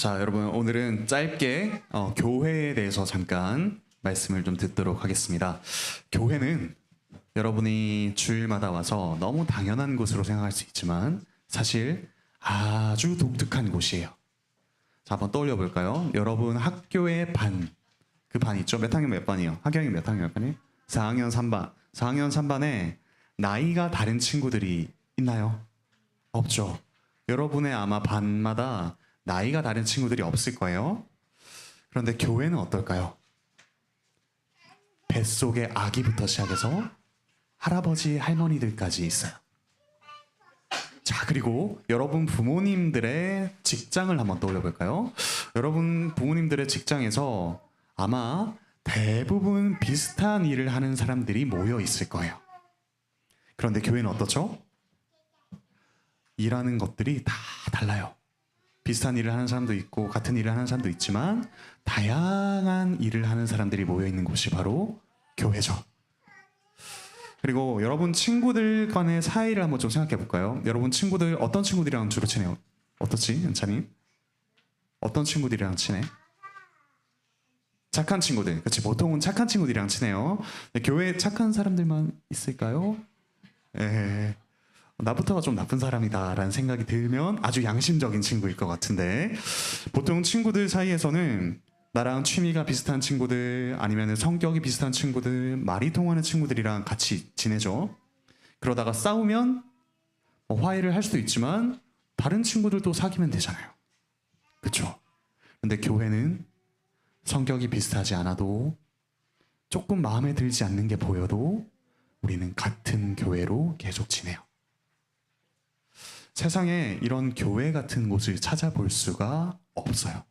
자, 여러분 오늘은 짧게 교회에 대해서 잠깐 말씀을 좀 듣도록 하겠습니다. 교회는 여러분이 주일마다 와서 너무 당연한 곳으로 생각할 수 있지만 사실 아주 독특한 곳이에요. 자, 한번 떠올려 볼까요? 여러분 학교의 반, 그 반 있죠? 몇 학년 몇 반이요? 학경이 몇 학년 몇 반이에요? 4학년 3반. 4학년 3반에 나이가 다른 친구들이 있나요? 없죠. 여러분의 아마 반마다 나이가 다른 친구들이 없을 거예요. 그런데 교회는 어떨까요? 뱃속의 아기부터 시작해서 할아버지, 할머니들까지 있어요. 자, 그리고 여러분 부모님들의 직장을 한번 떠올려 볼까요? 여러분 부모님들의 직장에서 아마 대부분 비슷한 일을 하는 사람들이 모여 있을 거예요. 그런데 교회는 어떻죠? 일하는 것들이 다 달라요. 비슷한 일을 하는 사람도 있고 같은 일을 하는 사람도 있지만 다양한 일을 하는 사람들이 모여 있는 곳이 바로 교회죠. 그리고 여러분 친구들 간의 사이를 한번 좀 생각해 볼까요? 여러분 친구들 어떤 친구들이랑 주로 친해요? 어떻지, 연찬이? 어떤 친구들이랑 친해? 착한 친구들. 그렇지, 보통은 착한 친구들이랑 친해요. 교회에 착한 사람들만 있을까요? 예. 나부터가 좀 나쁜 사람이다라는 생각이 들면 아주 양심적인 친구일 것 같은데, 보통 친구들 사이에서는 나랑 취미가 비슷한 친구들, 아니면 성격이 비슷한 친구들, 말이 통하는 친구들이랑 같이 지내죠. 그러다가 싸우면 화해를 할 수도 있지만 다른 친구들도 사귀면 되잖아요. 그렇죠? 근데 교회는 성격이 비슷하지 않아도, 조금 마음에 들지 않는 게 보여도 우리는 같은 교회로 계속 지내요. 세상에 이런 교회 같은 곳을 찾아볼 수가 없어요.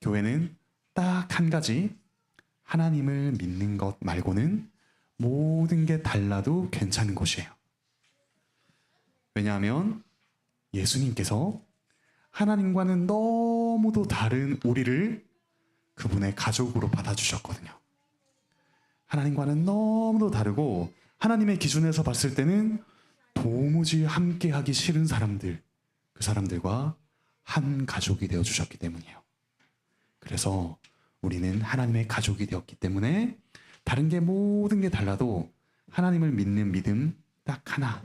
교회는 딱 한 가지, 하나님을 믿는 것 말고는 모든 게 달라도 괜찮은 곳이에요. 왜냐하면 예수님께서 하나님과는 너무도 다른 우리를 그분의 가족으로 받아주셨거든요. 하나님과는 너무도 다르고 하나님의 기준에서 봤을 때는 도무지 함께하기 싫은 사람들, 그 사람들과 한 가족이 되어주셨기 때문이에요. 그래서 우리는 하나님의 가족이 되었기 때문에 다른 게 모든 게 달라도 하나님을 믿는 믿음 딱 하나,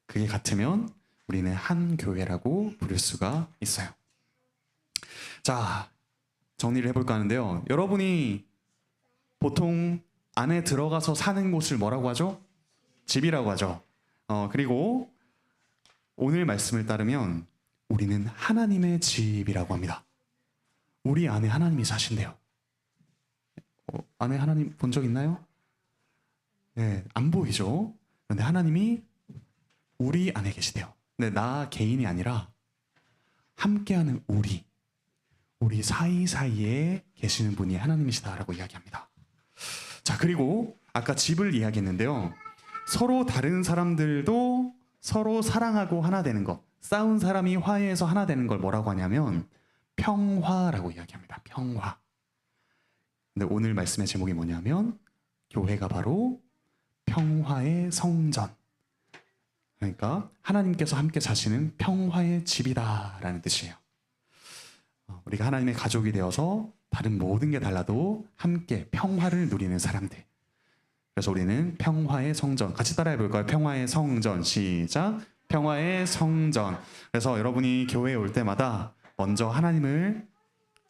그게 같으면 우리는 한 교회라고 부를 수가 있어요. 자, 정리를 해볼까 하는데요. 여러분이 보통 안에 들어가서 사는 곳을 뭐라고 하죠? 집이라고 하죠. 그리고 오늘 말씀을 따르면 우리는 하나님의 집이라고 합니다. 우리 안에 하나님이 사신대요. 안에 하나님 본 적 있나요? 네, 안 보이죠? 그런데 하나님이 우리 안에 계시대요. 근데 나 개인이 아니라 함께하는 우리 사이사이에 계시는 분이 하나님이시다라고 이야기합니다. 자, 그리고 아까 집을 이야기했는데요. 서로 다른 사람들도 서로 사랑하고 하나 되는 것, 싸운 사람이 화해해서 하나 되는 걸 뭐라고 하냐면 평화라고 이야기합니다. 평화. 근데 오늘 말씀의 제목이 뭐냐면 교회가 바로 평화의 성전, 그러니까 하나님께서 함께 사시는 평화의 집이다라는 뜻이에요. 우리가 하나님의 가족이 되어서 다른 모든 게 달라도 함께 평화를 누리는 사람들, 그래서 우리는 평화의 성전, 같이 따라해 볼까요? 평화의 성전, 시작. 평화의 성전. 그래서 여러분이 교회에 올 때마다 먼저 하나님을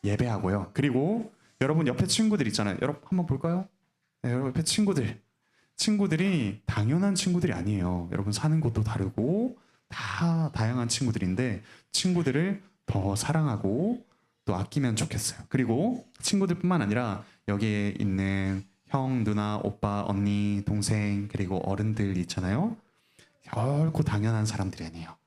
예배하고요. 그리고 여러분 옆에 친구들 있잖아요. 여러분 한번 볼까요? 네, 여러분 옆에 친구들이 당연한 친구들이 아니에요. 여러분 사는 곳도 다르고 다 다양한 친구들인데 친구들을 더 사랑하고 또 아끼면 좋겠어요. 그리고 친구들뿐만 아니라 여기에 있는 형, 누나, 오빠, 언니, 동생, 그리고 어른들 있잖아요. 결코 당연한 사람들이 아니에요.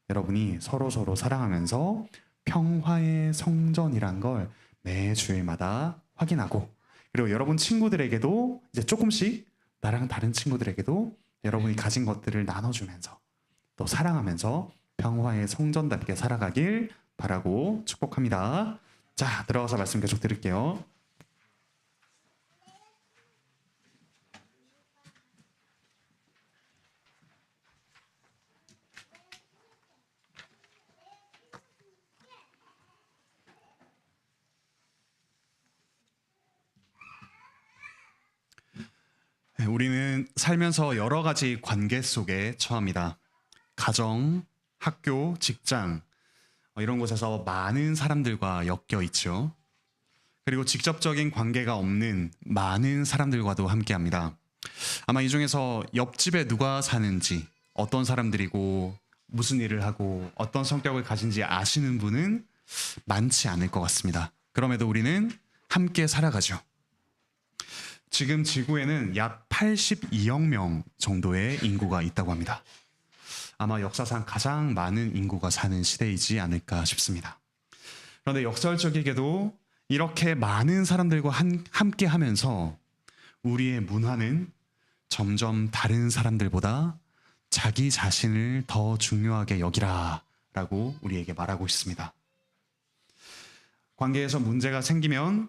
여러분이 서로 사랑하면서 평화의 성전이란 걸 매 주일마다 확인하고, 그리고 여러분 친구들에게도 이제 조금씩 나랑 다른 친구들에게도 여러분이 가진 것들을 나눠주면서 또 사랑하면서 평화의 성전답게 살아가길 바라고 축복합니다. 자, 들어가서 말씀 계속 드릴게요. 우리는 살면서 여러 가지 관계 속에 처합니다. 가정, 학교, 직장 이런 곳에서 많은 사람들과 엮여 있죠. 그리고 직접적인 관계가 없는 많은 사람들과도 함께합니다. 아마 이 중에서 옆집에 누가 사는지, 어떤 사람들이고 무슨 일을 하고 어떤 성격을 가진지 아시는 분은 많지 않을 것 같습니다. 그럼에도 우리는 함께 살아가죠. 지금 지구에는 약 82억 명 정도의 인구가 있다고 합니다. 아마 역사상 가장 많은 인구가 사는 시대이지 않을까 싶습니다. 그런데 역설적이게도 이렇게 많은 사람들과 함께 하면서 우리의 문화는 점점 다른 사람들보다 자기 자신을 더 중요하게 여기라 라고 우리에게 말하고 있습니다. 관계에서 문제가 생기면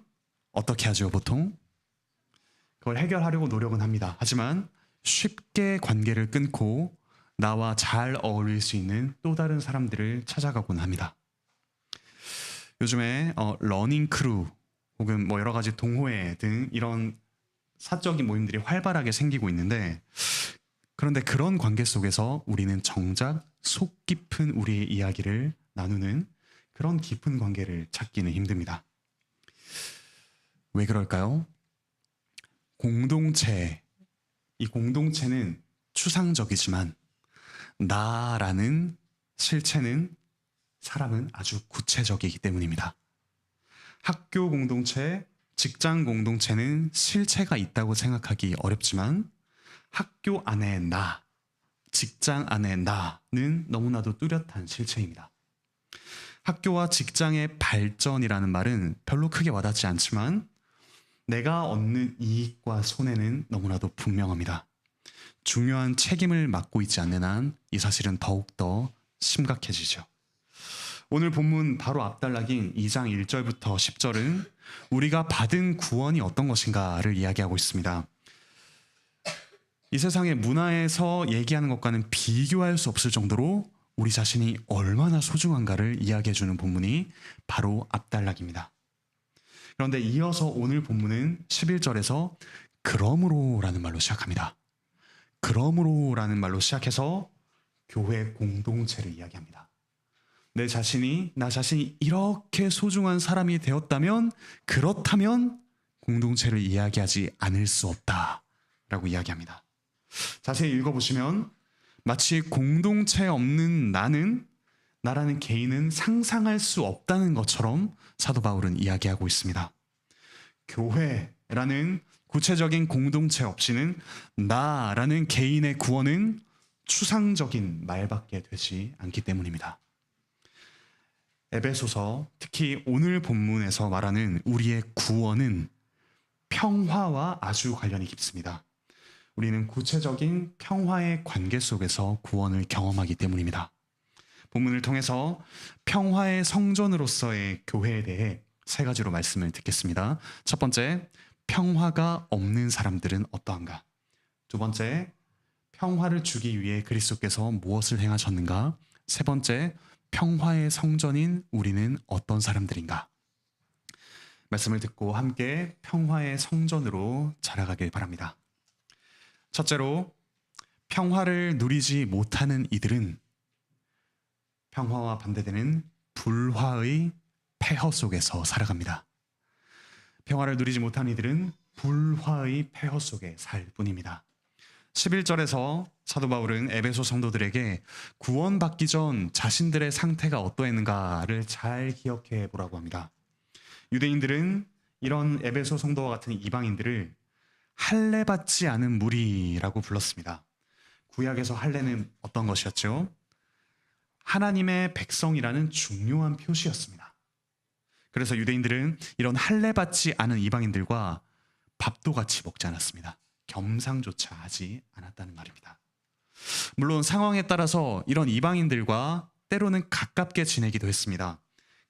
어떻게 하죠, 보통? 그걸 해결하려고 노력은 합니다. 하지만 쉽게 관계를 끊고 나와 잘 어울릴 수 있는 또 다른 사람들을 찾아가곤 합니다. 요즘에 러닝 크루 혹은 여러 가지 동호회 등 이런 사적인 모임들이 활발하게 생기고 있는데, 그런데 그런 관계 속에서 우리는 정작 속 깊은 우리의 이야기를 나누는 그런 깊은 관계를 찾기는 힘듭니다. 왜 그럴까요? 이 공동체는 추상적이지만 나라는 실체는, 사람은 아주 구체적이기 때문입니다. 학교 공동체, 직장 공동체는 실체가 있다고 생각하기 어렵지만 학교 안에 나, 직장 안에 나는 너무나도 뚜렷한 실체입니다. 학교와 직장의 발전이라는 말은 별로 크게 와닿지 않지만 내가 얻는 이익과 손해는 너무나도 분명합니다. 중요한 책임을 맡고 있지 않는 한 이 사실은 더욱더 심각해지죠. 오늘 본문 바로 앞단락인 2장 1절부터 10절은 우리가 받은 구원이 어떤 것인가를 이야기하고 있습니다. 이 세상의 문화에서 얘기하는 것과는 비교할 수 없을 정도로 우리 자신이 얼마나 소중한가를 이야기해주는 본문이 바로 앞단락입니다. 그런데 이어서 오늘 본문은 11절에서 그러므로라는 말로 시작합니다. 그러므로라는 말로 시작해서 교회 공동체를 이야기합니다. 나 자신이 이렇게 소중한 사람이 되었다면, 그렇다면 공동체를 이야기하지 않을 수 없다라고 이야기합니다. 자세히 읽어보시면 마치 공동체 없는 나라는 개인은 상상할 수 없다는 것처럼 사도 바울은 이야기하고 있습니다. 교회라는 구체적인 공동체 없이는 나라는 개인의 구원은 추상적인 말밖에 되지 않기 때문입니다. 에베소서, 특히 오늘 본문에서 말하는 우리의 구원은 평화와 아주 관련이 깊습니다. 우리는 구체적인 평화의 관계 속에서 구원을 경험하기 때문입니다. 본문을 통해서 평화의 성전으로서의 교회에 대해 세 가지로 말씀을 듣겠습니다. 첫 번째, 평화가 없는 사람들은 어떠한가? 두 번째, 평화를 주기 위해 그리스도께서 무엇을 행하셨는가? 세 번째, 평화의 성전인 우리는 어떤 사람들인가? 말씀을 듣고 함께 평화의 성전으로 자라가길 바랍니다. 첫째로, 평화를 누리지 못하는 이들은 평화와 반대되는 불화의 폐허 속에서 살아갑니다. 평화를 누리지 못하는 이들은 불화의 폐허 속에 살 뿐입니다. 11절에서 사도 바울은 에베소 성도들에게 구원받기 전 자신들의 상태가 어떠했는가를 잘 기억해 보라고 합니다. 유대인들은 이런 에베소 성도와 같은 이방인들을 할례받지 않은 무리라고 불렀습니다. 구약에서 할례는 어떤 것이었죠? 하나님의 백성이라는 중요한 표시였습니다. 그래서 유대인들은 이런 할례받지 않은 이방인들과 밥도 같이 먹지 않았습니다. 겸상조차 하지 않았다는 말입니다. 물론 상황에 따라서 이런 이방인들과 때로는 가깝게 지내기도 했습니다.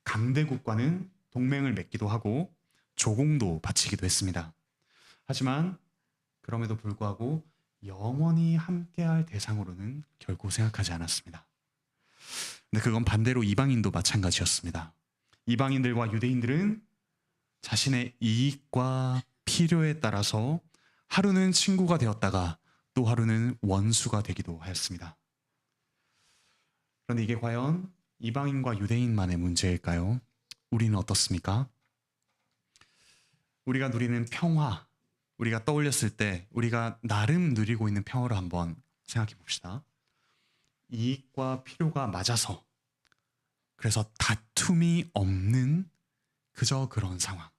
강대국과는 동맹을 맺기도 하고 조공도 바치기도 했습니다. 하지만 그럼에도 불구하고 영원히 함께할 대상으로는 결코 생각하지 않았습니다. 근데 그건 반대로 이방인도 마찬가지였습니다. 이방인들과 유대인들은 자신의 이익과 필요에 따라서 하루는 친구가 되었다가 또 하루는 원수가 되기도 하였습니다. 그런데 이게 과연 이방인과 유대인만의 문제일까요? 우리는 어떻습니까? 우리가 누리는 평화, 우리가 떠올렸을 때 우리가 나름 누리고 있는 평화를 한번 생각해 봅시다. 이익과 필요가 맞아서, 그래서 다툼이 없는 그저 그런 상황,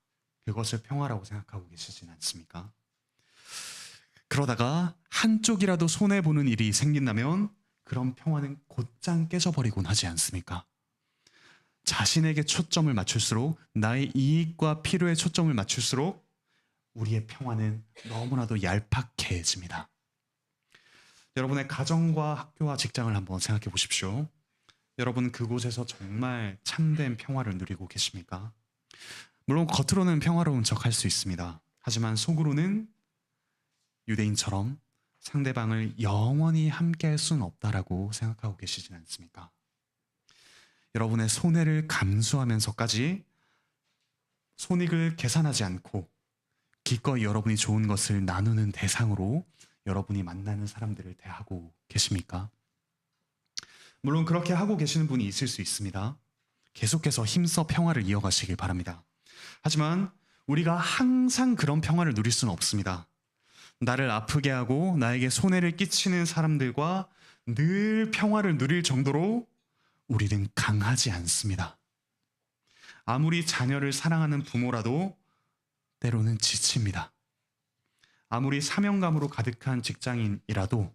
그것을 평화라고 생각하고 계시진 않습니까? 그러다가 한쪽이라도 손해보는 일이 생긴다면 그런 평화는 곧장 깨져버리곤 하지 않습니까? 자신에게 초점을 맞출수록, 나의 이익과 필요에 초점을 맞출수록 우리의 평화는 너무나도 얄팍해집니다. 여러분의 가정과 학교와 직장을 한번 생각해 보십시오. 여러분 그곳에서 정말 참된 평화를 누리고 계십니까? 물론 겉으로는 평화로운 척 할 수 있습니다. 하지만 속으로는 유대인처럼 상대방을 영원히 함께 할 수는 없다라고 생각하고 계시진 않습니까? 여러분의 손해를 감수하면서까지 손익을 계산하지 않고 기꺼이 여러분이 좋은 것을 나누는 대상으로 여러분이 만나는 사람들을 대하고 계십니까? 물론 그렇게 하고 계시는 분이 있을 수 있습니다. 계속해서 힘써 평화를 이어가시길 바랍니다. 하지만 우리가 항상 그런 평화를 누릴 수는 없습니다. 나를 아프게 하고 나에게 손해를 끼치는 사람들과 늘 평화를 누릴 정도로 우리는 강하지 않습니다. 아무리 자녀를 사랑하는 부모라도 때로는 지칩니다. 아무리 사명감으로 가득한 직장인이라도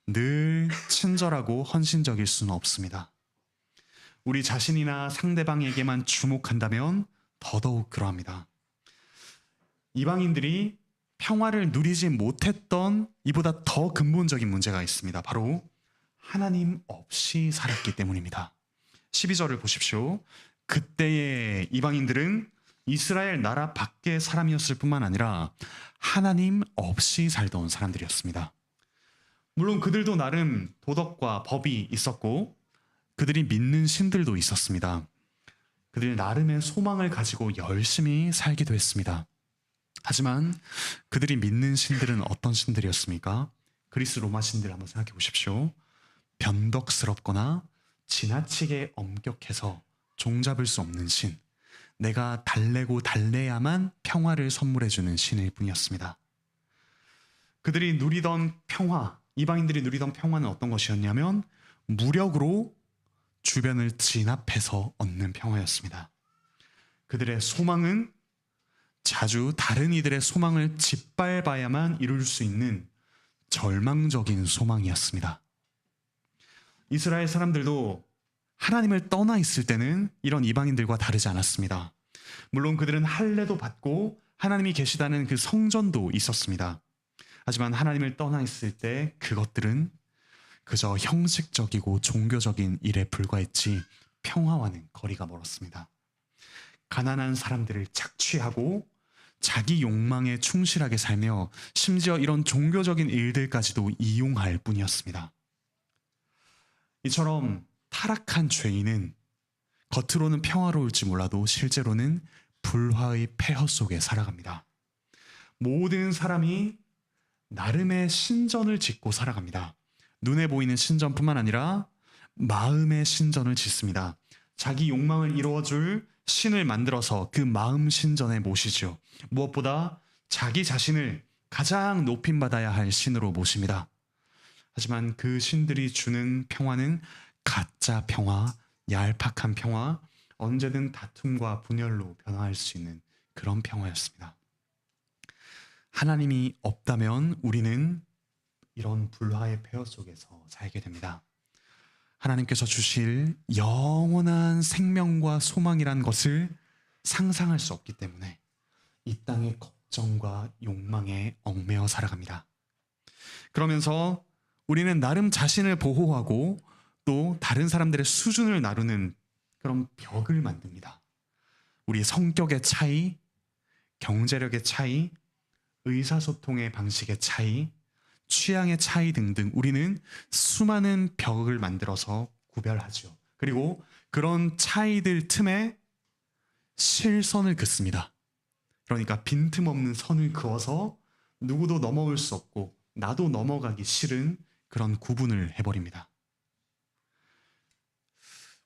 늘 친절하고 헌신적일 수는 없습니다. 우리 자신이나 상대방에게만 주목한다면 더더욱 그러합니다. 이방인들이 평화를 누리지 못했던 이보다 더 근본적인 문제가 있습니다. 바로 하나님 없이 살았기 때문입니다. 12절을 보십시오. 그때의 이방인들은 이스라엘 나라 밖의 사람이었을 뿐만 아니라 하나님 없이 살던 사람들이었습니다. 물론 그들도 나름 도덕과 법이 있었고 그들이 믿는 신들도 있었습니다. 그들 나름의 소망을 가지고 열심히 살기도 했습니다. 하지만 그들이 믿는 신들은 어떤 신들이었습니까? 그리스 로마 신들 한번 생각해 보십시오. 변덕스럽거나 지나치게 엄격해서 종잡을 수 없는 신, 내가 달래고 달래야만 평화를 선물해주는 신일 뿐이었습니다. 그들이 누리던 평화, 이방인들이 누리던 평화는 어떤 것이었냐면 무력으로 주변을 진압해서 얻는 평화였습니다. 그들의 소망은 자주 다른 이들의 소망을 짓밟아야만 이룰 수 있는 절망적인 소망이었습니다. 이스라엘 사람들도 하나님을 떠나 있을 때는 이런 이방인들과 다르지 않았습니다. 물론 그들은 할례도 받고 하나님이 계시다는 그 성전도 있었습니다. 하지만 하나님을 떠나 있을 때 그것들은 그저 형식적이고 종교적인 일에 불과했지 평화와는 거리가 멀었습니다. 가난한 사람들을 착취하고 자기 욕망에 충실하게 살며 심지어 이런 종교적인 일들까지도 이용할 뿐이었습니다. 이처럼 타락한 죄인은 겉으로는 평화로울지 몰라도 실제로는 불화의 폐허 속에 살아갑니다. 모든 사람이 나름의 신전을 짓고 살아갑니다. 눈에 보이는 신전뿐만 아니라 마음의 신전을 짓습니다. 자기 욕망을 이루어줄 신을 만들어서 그 마음 신전에 모시죠. 무엇보다 자기 자신을 가장 높임받아야 할 신으로 모십니다. 하지만 그 신들이 주는 평화는 가짜 평화, 얄팍한 평화, 언제든 다툼과 분열로 변화할 수 있는 그런 평화였습니다. 하나님이 없다면 우리는 이런 불화의 폐허 속에서 살게 됩니다. 하나님께서 주실 영원한 생명과 소망이란 것을 상상할 수 없기 때문에 이 땅의 걱정과 욕망에 얽매여 살아갑니다. 그러면서 우리는 나름 자신을 보호하고 또 다른 사람들의 수준을 나누는 그런 벽을 만듭니다. 우리의 성격의 차이, 경제력의 차이, 의사소통의 방식의 차이, 취향의 차이 등등 우리는 수많은 벽을 만들어서 구별하죠. 그리고 그런 차이들 틈에 실선을 긋습니다. 그러니까 빈틈없는 선을 그어서 누구도 넘어올 수 없고 나도 넘어가기 싫은 그런 구분을 해버립니다.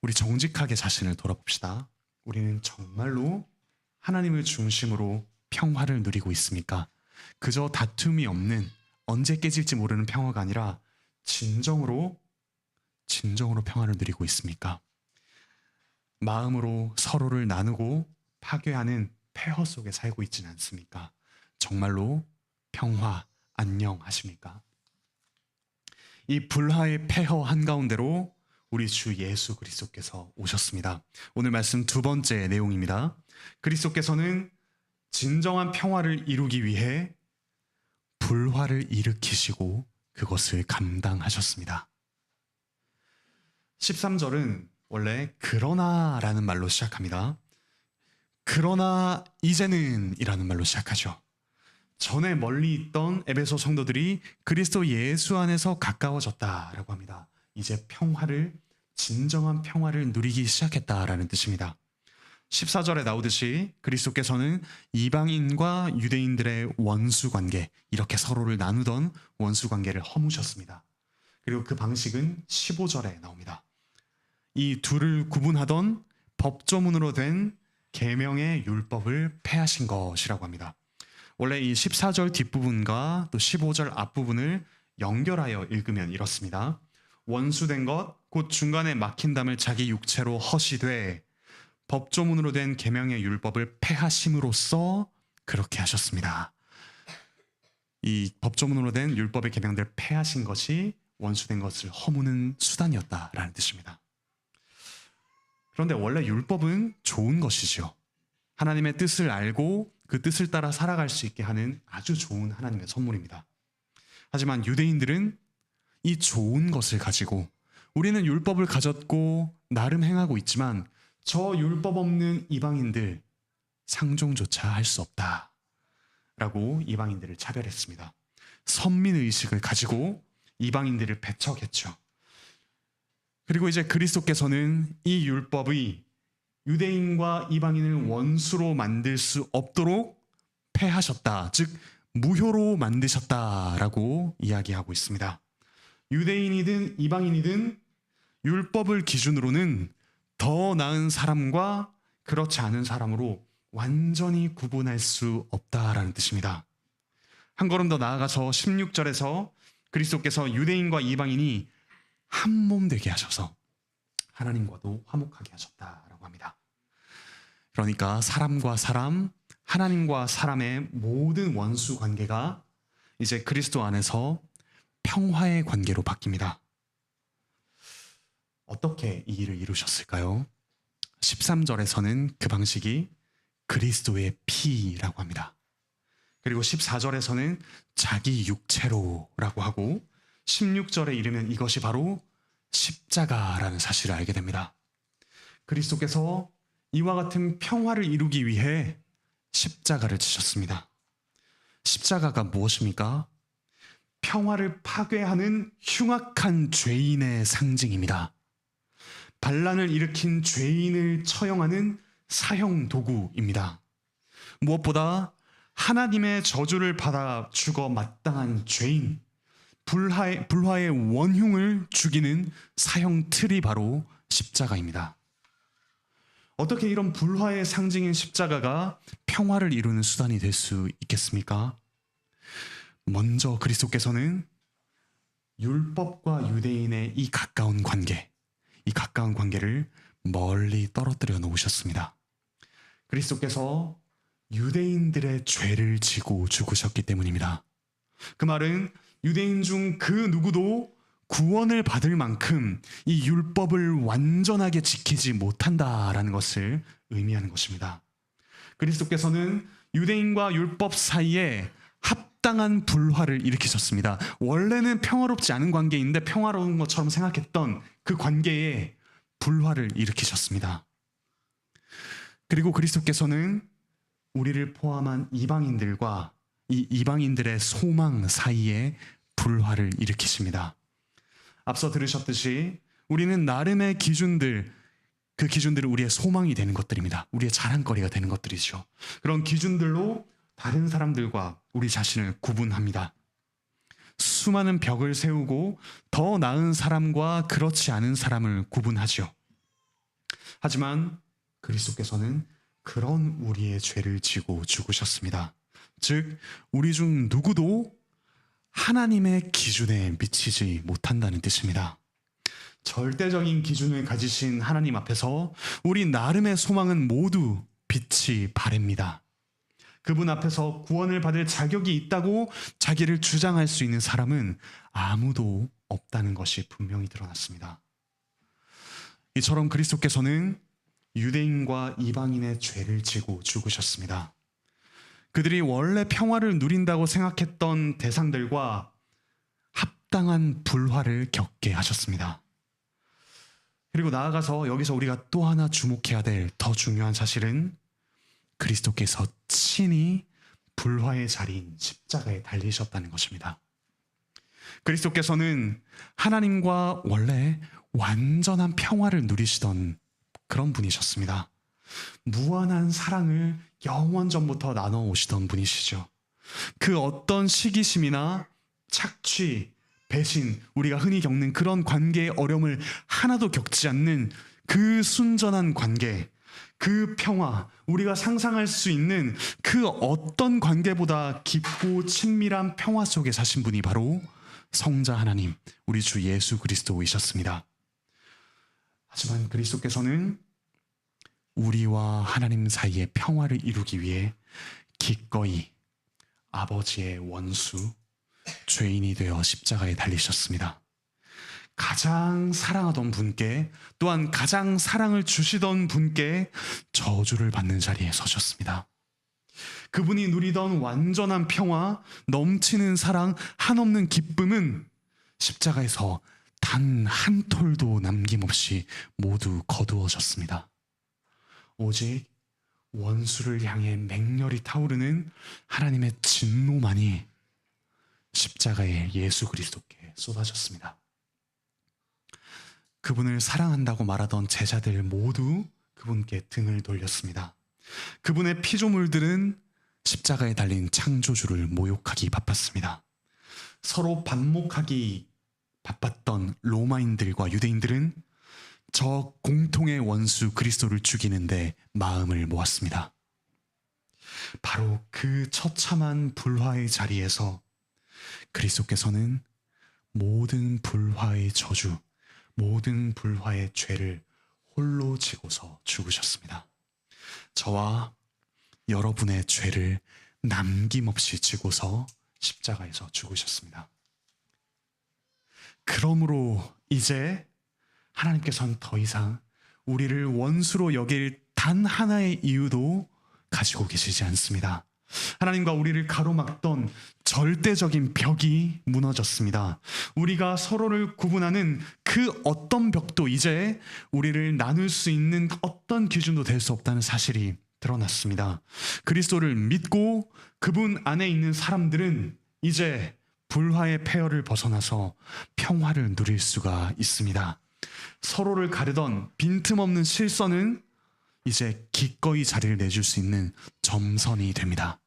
우리 정직하게 자신을 돌아봅시다. 우리는 정말로 하나님을 중심으로 평화를 누리고 있습니까? 그저 다툼이 없는, 언제 깨질지 모르는 평화가 아니라 진정으로 평화를 누리고 있습니까? 마음으로 서로를 나누고 파괴하는 폐허 속에 살고 있지는 않습니까? 정말로 평화, 안녕하십니까? 이 불화의 폐허 한가운데로 우리 주 예수 그리스도께서 오셨습니다. 오늘 말씀 두 번째 내용입니다. 그리스도께서는 진정한 평화를 이루기 위해 불화를 일으키시고 그것을 감당하셨습니다. 13절은 원래 그러나라는 말로 시작합니다. 그러나 이제는 이라는 말로 시작하죠. 전에 멀리 있던 에베소 성도들이 그리스도 예수 안에서 가까워졌다라고 합니다. 이제 진정한 평화를 누리기 시작했다라는 뜻입니다. 14절에 나오듯이 그리스도께서는 이방인과 유대인들의 원수관계, 이렇게 서로를 나누던 원수관계를 허무셨습니다. 그리고 그 방식은 15절에 나옵니다. 이 둘을 구분하던 법조문으로 된 계명의 율법을 폐하신 것이라고 합니다. 원래 이 14절 뒷부분과 또 15절 앞부분을 연결하여 읽으면 이렇습니다. 원수된 것, 곧 중간에 막힌 담을 자기 육체로 허시되 법조문으로 된 계명의 율법을 폐하심으로써 그렇게 하셨습니다. 이 법조문으로 된 율법의 계명들을 폐하신 것이 원수된 것을 허무는 수단이었다라는 뜻입니다. 그런데 원래 율법은 좋은 것이죠. 하나님의 뜻을 알고 그 뜻을 따라 살아갈 수 있게 하는 아주 좋은 하나님의 선물입니다. 하지만 유대인들은 이 좋은 것을 가지고 우리는 율법을 가졌고 나름 행하고 있지만 저 율법 없는 이방인들 상종조차 할 수 없다 라고 이방인들을 차별했습니다. 선민의식을 가지고 이방인들을 배척했죠. 그리고 이제 그리스도께서는 이 율법이 유대인과 이방인을 원수로 만들 수 없도록 폐하셨다, 즉 무효로 만드셨다라고 이야기하고 있습니다. 유대인이든 이방인이든 율법을 기준으로는 더 나은 사람과 그렇지 않은 사람으로 완전히 구분할 수 없다라는 뜻입니다. 한 걸음 더 나아가서 16절에서 그리스도께서 유대인과 이방인이 한 몸 되게 하셔서 하나님과도 화목하게 하셨다라고 합니다. 그러니까 사람과 사람, 하나님과 사람의 모든 원수 관계가 이제 그리스도 안에서 평화의 관계로 바뀝니다. 어떻게 이 일을 이루셨을까요? 13절에서는 그 방식이 그리스도의 피라고 합니다. 그리고 14절에서는 자기 육체로라고 하고 16절에 이르면 이것이 바로 십자가라는 사실을 알게 됩니다. 그리스도께서 이와 같은 평화를 이루기 위해 십자가를 지셨습니다. 십자가가 무엇입니까? 평화를 파괴하는 흉악한 죄인의 상징입니다. 반란을 일으킨 죄인을 처형하는 사형 도구입니다. 무엇보다 하나님의 저주를 받아 죽어 마땅한 죄인, 불화의 원흉을 죽이는 사형 틀이 바로 십자가입니다. 어떻게 이런 불화의 상징인 십자가가 평화를 이루는 수단이 될 수 있겠습니까? 먼저 그리스도께서는 율법과 유대인의 이 가까운 관계를 멀리 떨어뜨려 놓으셨습니다. 그리스도께서 유대인들의 죄를 지고 죽으셨기 때문입니다. 그 말은 유대인 중 그 누구도 구원을 받을 만큼 이 율법을 완전하게 지키지 못한다라는 것을 의미하는 것입니다. 그리스도께서는 유대인과 율법 사이에 합당한 불화를 일으키셨습니다. 원래는 평화롭지 않은 관계인데 평화로운 것처럼 생각했던 그 관계에 불화를 일으키셨습니다. 그리고 그리스도께서는 우리를 포함한 이방인들과 이 이방인들의 소망 사이에 불화를 일으키십니다. 앞서 들으셨듯이 우리는 나름의 기준들, 그 기준들은 우리의 소망이 되는 것들입니다. 우리의 자랑거리가 되는 것들이죠. 그런 기준들로 다른 사람들과 우리 자신을 구분합니다. 수많은 벽을 세우고 더 나은 사람과 그렇지 않은 사람을 구분하지요. 하지만 그리스도께서는 그런 우리의 죄를 지고 죽으셨습니다. 즉, 우리 중 누구도 하나님의 기준에 미치지 못한다는 뜻입니다. 절대적인 기준을 가지신 하나님 앞에서 우리 나름의 소망은 모두 빛이 바랍니다. 그분 앞에서 구원을 받을 자격이 있다고 자기를 주장할 수 있는 사람은 아무도 없다는 것이 분명히 드러났습니다. 이처럼 그리스도께서는 유대인과 이방인의 죄를 지고 죽으셨습니다. 그들이 원래 평화를 누린다고 생각했던 대상들과 합당한 불화를 겪게 하셨습니다. 그리고 나아가서 여기서 우리가 또 하나 주목해야 될 더 중요한 사실은 그리스도께서 친히 불화의 자리인 십자가에 달리셨다는 것입니다. 그리스도께서는 하나님과 원래 완전한 평화를 누리시던 그런 분이셨습니다. 무한한 사랑을 영원전부터 나눠오시던 분이시죠. 그 어떤 시기심이나 착취, 배신, 우리가 흔히 겪는 그런 관계의 어려움을 하나도 겪지 않는 그 순전한 관계, 그 평화, 우리가 상상할 수 있는 그 어떤 관계보다 깊고 친밀한 평화 속에 사신 분이 바로 성자 하나님, 우리 주 예수 그리스도이셨습니다. 하지만 그리스도께서는 우리와 하나님 사이의 평화를 이루기 위해 기꺼이 아버지의 원수, 죄인이 되어 십자가에 달리셨습니다. 가장 사랑하던 분께, 또한 가장 사랑을 주시던 분께 저주를 받는 자리에 서셨습니다. 그분이 누리던 완전한 평화, 넘치는 사랑, 한없는 기쁨은 십자가에서 단 한 톨도 남김없이 모두 거두어졌습니다. 오직 원수를 향해 맹렬히 타오르는 하나님의 진노만이 십자가에 예수 그리스도께 쏟아졌습니다. 그분을 사랑한다고 말하던 제자들 모두 그분께 등을 돌렸습니다. 그분의 피조물들은 십자가에 달린 창조주를 모욕하기 바빴습니다. 서로 반목하기 바빴던 로마인들과 유대인들은 저 공통의 원수 그리스도를 죽이는데 마음을 모았습니다. 바로 그 처참한 불화의 자리에서 그리스도께서는 모든 불화의 저주, 모든 불화의 죄를 홀로 지고서 죽으셨습니다. 저와 여러분의 죄를 남김없이 지고서 십자가에서 죽으셨습니다. 그러므로 이제 하나님께서는 더 이상 우리를 원수로 여길 단 하나의 이유도 가지고 계시지 않습니다. 하나님과 우리를 가로막던 절대적인 벽이 무너졌습니다. 우리가 서로를 구분하는 그 어떤 벽도 이제 우리를 나눌 수 있는 어떤 기준도 될 수 없다는 사실이 드러났습니다. 그리스도를 믿고 그분 안에 있는 사람들은 이제 불화의 폐허를 벗어나서 평화를 누릴 수가 있습니다. 서로를 가르던 빈틈없는 실선은 이제 기꺼이 자리를 내줄 수 있는 점선이 됩니다.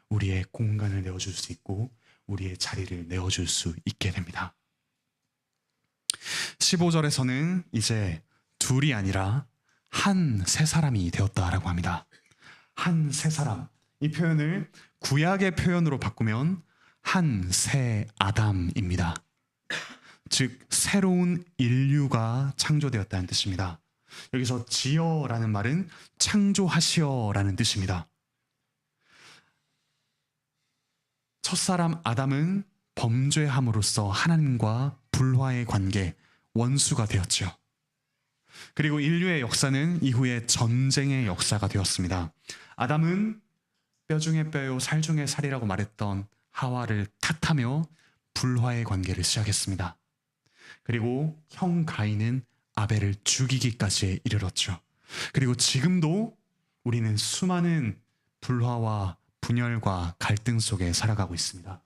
우리의 공간을 내어줄 수 있고 우리의 자리를 내어줄 수 있게 됩니다. 15절에서는 이제 둘이 아니라 한 세 사람이 되었다라고 합니다. 한 세 사람, 이 표현을 구약의 표현으로 바꾸면 한 새 아담입니다. 즉 새로운 인류가 창조되었다는 뜻입니다. 여기서 지어라는 말은 창조하시어라는 뜻입니다. 첫사람 아담은 범죄함으로써 하나님과 불화의 관계, 원수가 되었죠. 그리고 인류의 역사는 이후에 전쟁의 역사가 되었습니다. 아담은 뼈 중에 뼈요 살 중에 살이라고 말했던 하와를 탓하며 불화의 관계를 시작했습니다. 그리고 형 가인은 아벨을 죽이기까지 이르렀죠. 그리고 지금도 우리는 수많은 불화와 분열과 갈등 속에 살아가고 있습니다.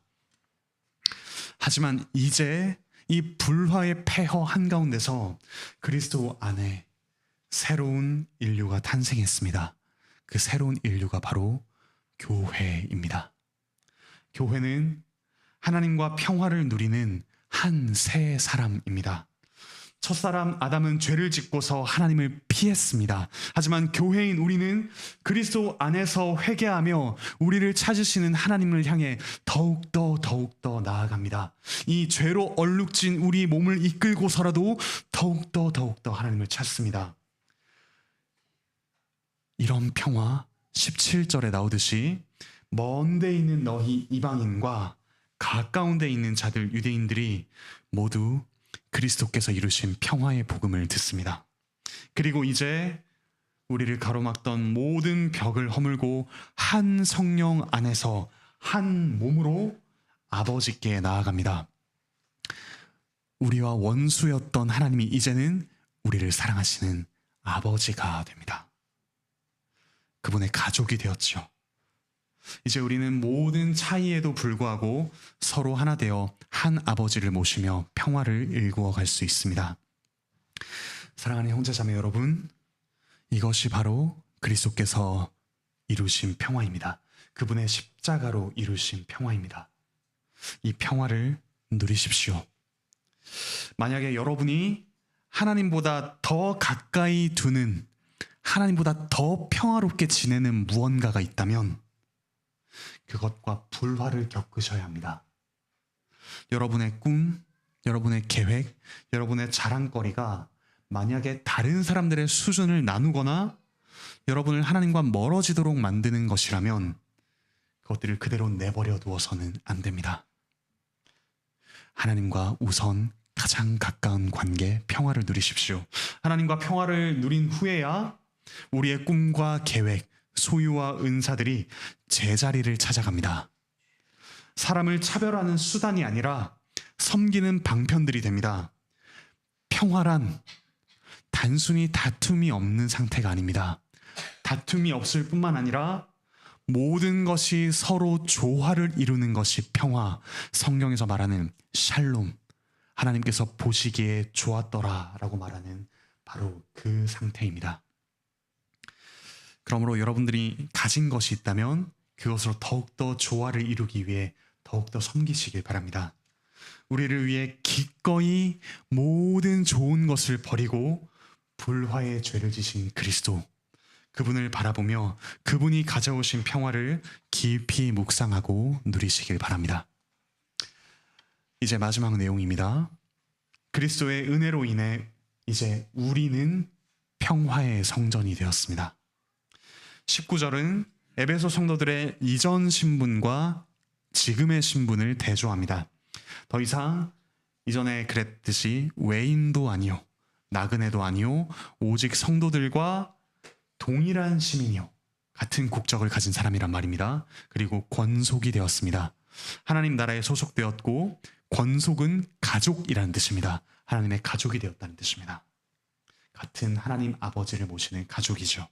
하지만 이제 이 불화의 폐허 한가운데서 그리스도 안에 새로운 인류가 탄생했습니다. 그 새로운 인류가 바로 교회입니다. 교회는 하나님과 평화를 누리는 한 새 사람입니다. 첫사람 아담은 죄를 짓고서 하나님을 피했습니다. 하지만 교회인 우리는 그리스도 안에서 회개하며 우리를 찾으시는 하나님을 향해 더욱더 나아갑니다. 이 죄로 얼룩진 우리 몸을 이끌고서라도 더욱더 하나님을 찾습니다. 이런 평화 17절에 나오듯이 먼 데 있는 너희 이방인과 가까운 데 있는 자들 유대인들이 모두 그리스도께서 이루신 평화의 복음을 듣습니다. 그리고 이제 우리를 가로막던 모든 벽을 허물고 한 성령 안에서 한 몸으로 아버지께 나아갑니다. 우리와 원수였던 하나님이 이제는 우리를 사랑하시는 아버지가 됩니다. 그분의 가족이 되었죠. 이제 우리는 모든 차이에도 불구하고 서로 하나 되어 한 아버지를 모시며 평화를 일구어 갈 수 있습니다. 사랑하는 형제자매 여러분, 이것이 바로 그리스도께서 이루신 평화입니다. 그분의 십자가로 이루신 평화입니다. 이 평화를 누리십시오. 만약에 여러분이 하나님보다 더 가까이 두는, 하나님보다 더 평화롭게 지내는 무언가가 있다면 그것과 불화를 겪으셔야 합니다. 여러분의 꿈, 여러분의 계획, 여러분의 자랑거리가 만약에 다른 사람들의 수준을 나누거나 여러분을 하나님과 멀어지도록 만드는 것이라면 그것들을 그대로 내버려 두어서는 안 됩니다. 하나님과 우선 가장 가까운 관계, 평화를 누리십시오. 하나님과 평화를 누린 후에야 우리의 꿈과 계획, 소유와 은사들이 제자리를 찾아갑니다. 사람을 차별하는 수단이 아니라 섬기는 방편들이 됩니다. 평화란 단순히 다툼이 없는 상태가 아닙니다. 다툼이 없을 뿐만 아니라 모든 것이 서로 조화를 이루는 것이 평화, 성경에서 말하는 샬롬, 하나님께서 보시기에 좋았더라 라고 말하는 바로 그 상태입니다. 그러므로 여러분들이 가진 것이 있다면 그것으로 더욱더 조화를 이루기 위해 더욱더 섬기시길 바랍니다. 우리를 위해 기꺼이 모든 좋은 것을 버리고 불화의 죄를 지신 그리스도, 그분을 바라보며 그분이 가져오신 평화를 깊이 묵상하고 누리시길 바랍니다. 이제 마지막 내용입니다. 그리스도의 은혜로 인해 이제 우리는 평화의 성전이 되었습니다. 19절은 에베소 성도들의 이전 신분과 지금의 신분을 대조합니다. 더 이상 이전에 그랬듯이 외인도 아니요, 나그네도 아니요, 오직 성도들과 동일한 시민이요, 같은 국적을 가진 사람이란 말입니다. 그리고 권속이 되었습니다. 하나님 나라에 소속되었고 권속은 가족이라는 뜻입니다. 하나님의 가족이 되었다는 뜻입니다. 같은 하나님 아버지를 모시는 가족이죠.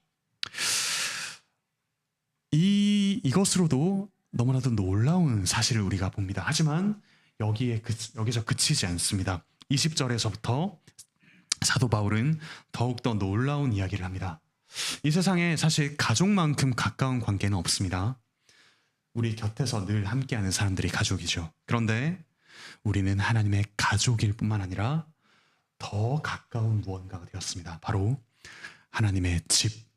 이것으로도 너무나도 놀라운 사실을 우리가 봅니다. 하지만 여기서 그치지 않습니다. 20절에서부터 사도 바울은 더욱더 놀라운 이야기를 합니다. 이 세상에 사실 가족만큼 가까운 관계는 없습니다. 우리 곁에서 늘 함께하는 사람들이 가족이죠. 그런데 우리는 하나님의 가족일 뿐만 아니라 더 가까운 무언가가 되었습니다. 바로 하나님의 집,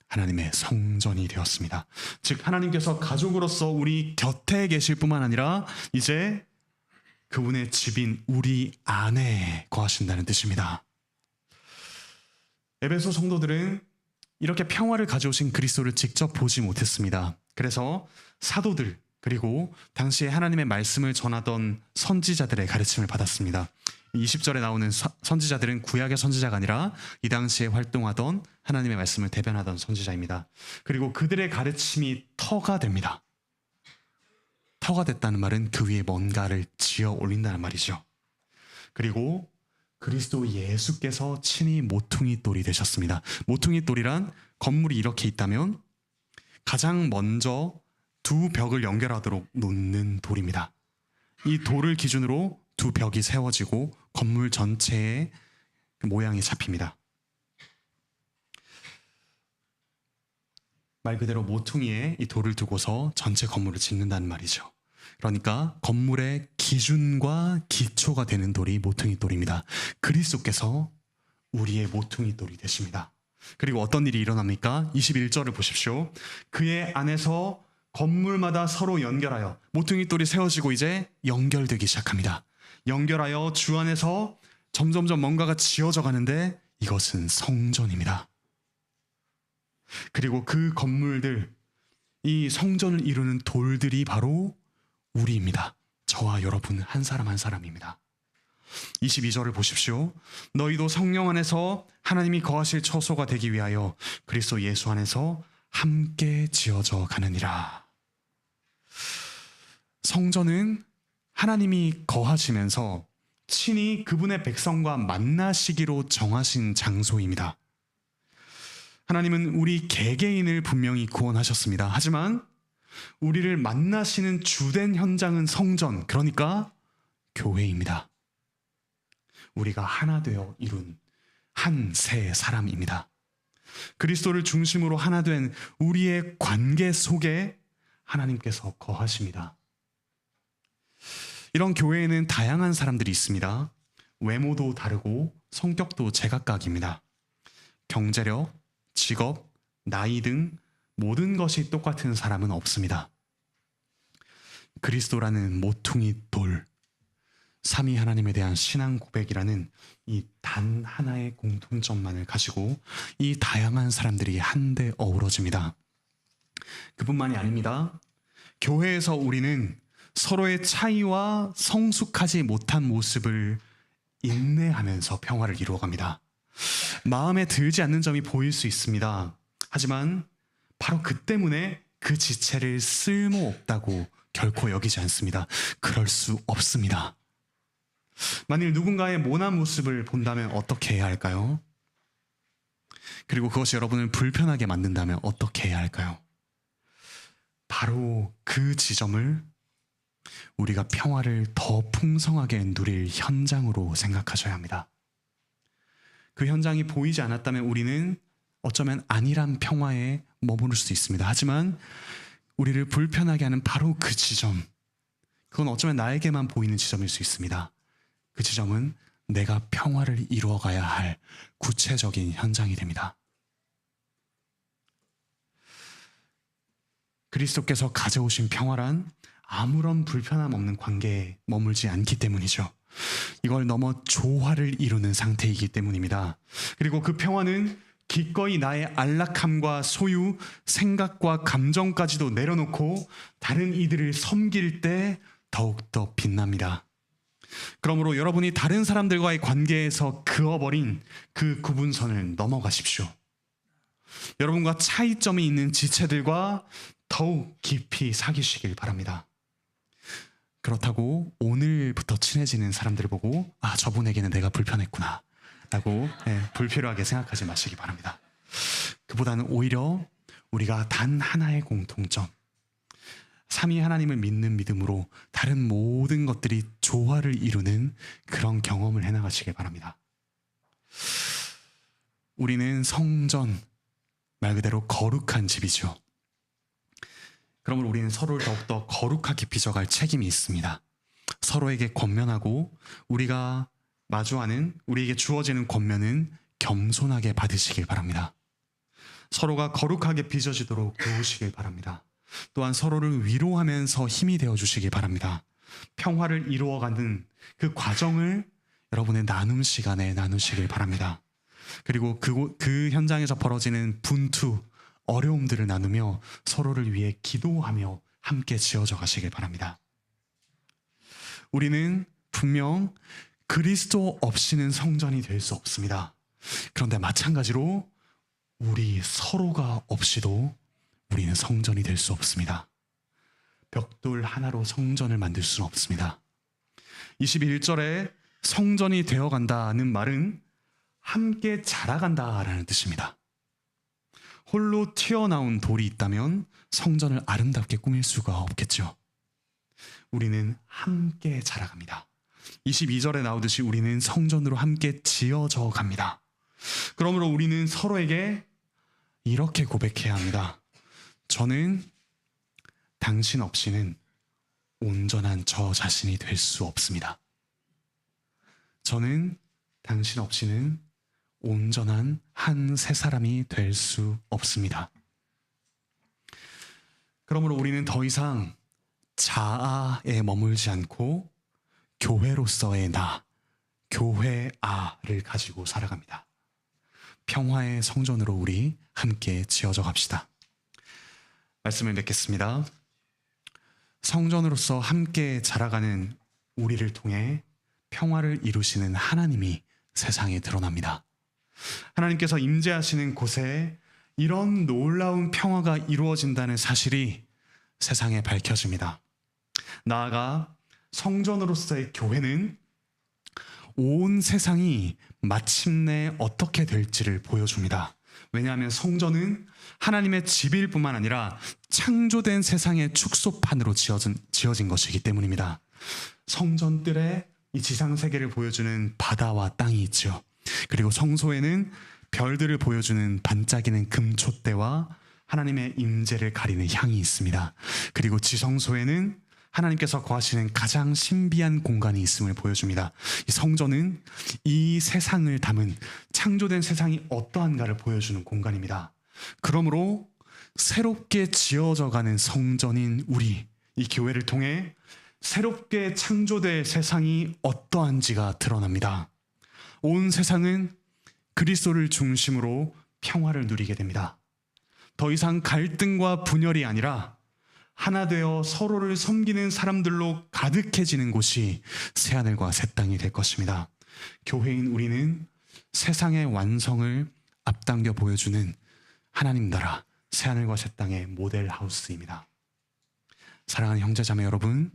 하나님의 성전이 되었습니다. 즉 하나님께서 가족으로서 우리 곁에 계실 뿐만 아니라 이제 그분의 집인 우리 안에 거하신다는 뜻입니다. 에베소 성도들은 이렇게 평화를 가져오신 그리스도를 직접 보지 못했습니다. 그래서 사도들, 그리고 당시에 하나님의 말씀을 전하던 선지자들의 가르침을 받았습니다. 20절에 나오는 선지자들은 구약의 선지자가 아니라 이 당시에 활동하던 하나님의 말씀을 대변하던 선지자입니다. 그리고 그들의 가르침이 터가 됩니다. 터가 됐다는 말은 그 위에 뭔가를 지어 올린다는 말이죠. 그리고 그리스도 예수께서 친히 모퉁이 돌이 되셨습니다. 모퉁이 돌이란 건물이 이렇게 있다면 가장 먼저 두 벽을 연결하도록 놓는 돌입니다. 이 돌을 기준으로 두 벽이 세워지고 건물 전체의 모양이 잡힙니다. 말 그대로 모퉁이에 이 돌을 두고서 전체 건물을 짓는다는 말이죠. 그러니까 건물의 기준과 기초가 되는 돌이 모퉁이 돌입니다. 그리스도께서 우리의 모퉁이 돌이 되십니다. 그리고 어떤 일이 일어납니까? 21절을 보십시오. 그의 안에서 건물마다 서로 연결하여 모퉁이 돌이 세워지고 이제 연결되기 시작합니다. 연결하여 주 안에서 점점점 뭔가가 지어져 가는데 이것은 성전입니다. 그리고 그 건물들, 이 성전을 이루는 돌들이 바로 우리입니다. 저와 여러분 한 사람 한 사람입니다. 22절을 보십시오. 너희도 성령 안에서 하나님이 거하실 처소가 되기 위하여 그리스도 예수 안에서 함께 지어져 가느니라. 성전은 하나님이 거하시면서 친히 그분의 백성과 만나시기로 정하신 장소입니다. 하나님은 우리 개개인을 분명히 구원하셨습니다. 하지만 우리를 만나시는 주된 현장은 성전, 그러니까 교회입니다. 우리가 하나 되어 이룬 한 새 사람입니다. 그리스도를 중심으로 하나 된 우리의 관계 속에 하나님께서 거하십니다. 이런 교회에는 다양한 사람들이 있습니다. 외모도 다르고 성격도 제각각입니다. 경제력, 직업, 나이 등 모든 것이 똑같은 사람은 없습니다. 그리스도라는 모퉁이 돌, 삼위 하나님에 대한 신앙 고백이라는 이 단 하나의 공통점만을 가지고 이 다양한 사람들이 한데 어우러집니다. 그뿐만이 아닙니다. 교회에서 우리는 서로의 차이와 성숙하지 못한 모습을 인내하면서 평화를 이루어갑니다. 마음에 들지 않는 점이 보일 수 있습니다. 하지만 바로 그 때문에 그 지체를 쓸모없다고 결코 여기지 않습니다. 그럴 수 없습니다. 만일 누군가의 모난 모습을 본다면 어떻게 해야 할까요? 그리고 그것이 여러분을 불편하게 만든다면 어떻게 해야 할까요? 바로 그 지점을 우리가 평화를 더 풍성하게 누릴 현장으로 생각하셔야 합니다. 그 현장이 보이지 않았다면 우리는 어쩌면 안일한 평화에 머무를 수 있습니다. 하지만 우리를 불편하게 하는 바로 그 지점, 그건 어쩌면 나에게만 보이는 지점일 수 있습니다. 그 지점은 내가 평화를 이루어가야 할 구체적인 현장이 됩니다. 그리스도께서 가져오신 평화란 아무런 불편함 없는 관계에 머물지 않기 때문이죠. 이걸 넘어 조화를 이루는 상태이기 때문입니다. 그리고 그 평화는 기꺼이 나의 안락함과 소유, 생각과 감정까지도 내려놓고 다른 이들을 섬길 때 더욱더 빛납니다. 그러므로 여러분이 다른 사람들과의 관계에서 그어버린 그 구분선을 넘어가십시오. 여러분과 차이점이 있는 지체들과 더욱 깊이 사귀시길 바랍니다. 그렇다고 오늘부터 친해지는 사람들을 보고 저분에게는 내가 불편했구나 라고 불필요하게 생각하지 마시기 바랍니다. 그보다는 오히려 우리가 단 하나의 공통점, 삼위 하나님을 믿는 믿음으로 다른 모든 것들이 조화를 이루는 그런 경험을 해나가시길 바랍니다. 우리는 성전, 말 그대로 거룩한 집이죠. 그러므로 우리는 서로를 더욱더 거룩하게 빚어갈 책임이 있습니다. 서로에게 권면하고 우리가 마주하는, 우리에게 주어지는 권면은 겸손하게 받으시길 바랍니다. 서로가 거룩하게 빚어지도록 도우시길 바랍니다. 또한 서로를 위로하면서 힘이 되어주시기 바랍니다. 평화를 이루어가는 그 과정을 여러분의 나눔 시간에 나누시길 바랍니다. 그리고 그 현장에서 벌어지는 분투, 어려움들을 나누며 서로를 위해 기도하며 함께 지어져 가시길 바랍니다. 우리는 분명 그리스도 없이는 성전이 될 수 없습니다. 그런데 마찬가지로 우리 서로가 없이도 우리는 성전이 될 수 없습니다. 벽돌 하나로 성전을 만들 수는 없습니다. 21절에 성전이 되어간다는 말은 함께 자라간다라는 뜻입니다. 홀로 튀어나온 돌이 있다면 성전을 아름답게 꾸밀 수가 없겠죠. 우리는 함께 자라갑니다. 22절에 나오듯이 우리는 성전으로 함께 지어져 갑니다. 그러므로 우리는 서로에게 이렇게 고백해야 합니다. 저는 당신 없이는 온전한 저 자신이 될 수 없습니다. 저는 당신 없이는 온전한 한 새 사람이 될 수 없습니다. 그러므로 우리는 더 이상 자아에 머물지 않고 교회로서의 나, 교회아를 가지고 살아갑니다. 평화의 성전으로 우리 함께 지어져 갑시다. 말씀을 맺겠습니다. 성전으로서 함께 자라가는 우리를 통해 평화를 이루시는 하나님이 세상에 드러납니다. 하나님께서 임재하시는 곳에 이런 놀라운 평화가 이루어진다는 사실이 세상에 밝혀집니다. 나아가 성전으로서의 교회는 온 세상이 마침내 어떻게 될지를 보여줍니다. 왜냐하면 성전은 하나님의 집일 뿐만 아니라 창조된 세상의 축소판으로 지어진 것이기 때문입니다. 성전 뜰에 이 지상세계를 보여주는 바다와 땅이 있죠. 그리고 성소에는 별들을 보여주는 반짝이는 금촛대와 하나님의 임재를 가리는 향이 있습니다. 그리고 지성소에는 하나님께서 거하시는 가장 신비한 공간이 있음을 보여줍니다. 이 성전은 이 세상을 담은 창조된 세상이 어떠한가를 보여주는 공간입니다. 그러므로 새롭게 지어져가는 성전인 우리, 이 교회를 통해 새롭게 창조될 세상이 어떠한지가 드러납니다. 온 세상은 그리스도를 중심으로 평화를 누리게 됩니다. 더 이상 갈등과 분열이 아니라 하나 되어 서로를 섬기는 사람들로 가득해지는 곳이 새하늘과 새 땅이 될 것입니다. 교회인 우리는 세상의 완성을 앞당겨 보여주는 하나님 나라 새하늘과 새 땅의 모델 하우스입니다. 사랑하는 형제자매 여러분,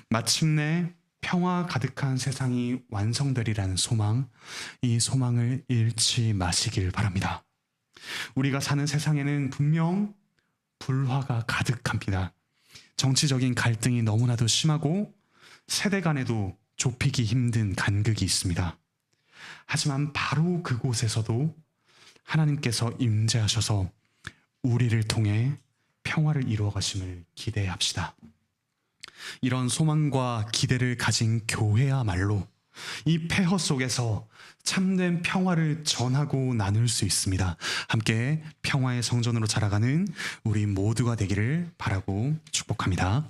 마침내 평화 가득한 세상이 완성되리라는 소망, 이 소망을 잃지 마시길 바랍니다. 우리가 사는 세상에는 분명 불화가 가득합니다. 정치적인 갈등이 너무나도 심하고 세대 간에도 좁히기 힘든 간극이 있습니다. 하지만 바로 그곳에서도 하나님께서 임재하셔서 우리를 통해 평화를 이루어 가심을 기대합시다. 이런 소망과 기대를 가진 교회야말로 이 폐허 속에서 참된 평화를 전하고 나눌 수 있습니다. 함께 평화의 성전으로 자라가는 우리 모두가 되기를 바라고 축복합니다.